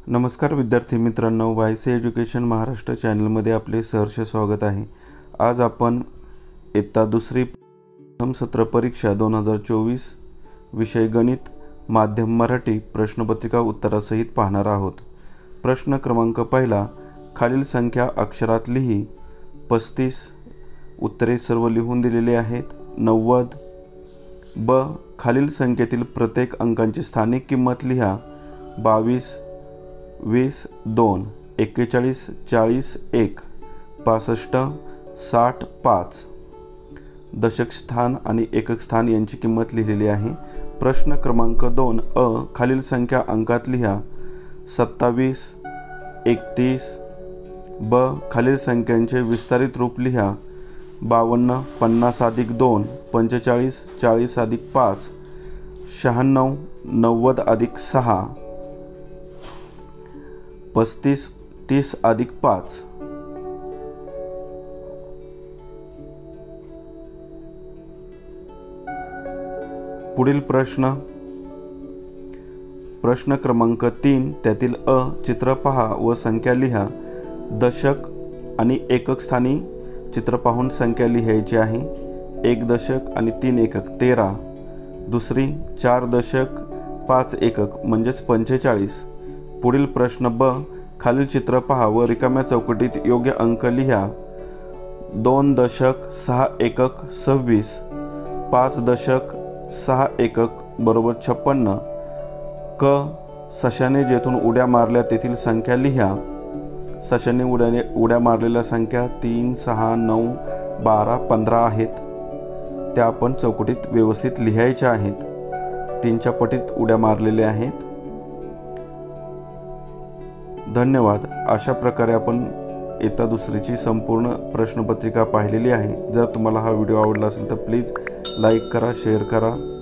नमस्कार विद्यार्थी मित्रांनो, वायसी एज्युकेशन महाराष्ट्र चॅनलमध्ये आपले सहर्ष स्वागत आहे। आज आपण इयत्ता दुसरी प्रथम सत्र परीक्षा 2024 विषय गणित माध्यम मराठी प्रश्नपत्रिका उत्तरासहित पाहणार आहोत। प्रश्न क्रमांक पहिला, खालील संख्या अक्षरात लिही। 35 उत्तरे सर्व लिहून दिलेली आहेत। 90 ब, खालील संख्येतील प्रत्येक अंकांची स्थानिक किंमत लिहा। 22 20 2 41 40 1 65 60 5 दशक स्थान आणि एकक स्थान यांची किंमत लिहिलेली आहे। प्रश्न क्रमांक 2 अ, खालील संख्या अंकात लिहा। 27 31 ब, खालील संख्यांचे विस्तारित रूप लिहा। 52 50 अधिक 2 45 40 अधिक 5 96 90 अधिक 6 35 30 अधिक 5। पुढील प्रश्न क्रमांक 3, त्यातील अ, चित्र पहा व संख्या लिहा। दशक आणि एकक स्थानी चित्र पाहून संख्या लिहायची आहे। 1 दशक आणि 3 एकक 13। दुसरी 4 दशक 5 एकक म्हणजेच 45। पुढील प्रश्न ब, खालील चित्र पहा व रिकाम्या चौकटीत योग्य अंक लिहा। 2 दशक 6 एकक 26। 5 दशक 6 एकक बरोबर 56। क, सशाने जेथून उड्या मारल्या तेथील संख्या लिहा। सशाने उड्या मारलेल्या संख्या 3 6 9 12 15 आहेत। त्या आपण चौकटीत व्यवस्थित लिहायच्या आहेत। 3च्या पटीत उड्या मारलेल्या आहेत। धन्यवाद। अशा प्रकारे आपण इयत्ता दुसरीची संपूर्ण प्रश्नपत्रिका पाहिलेली आहे। जर तुम्हाला हा व्हिडिओ आवडला असेल तर प्लीज लाईक करा, शेअर करा।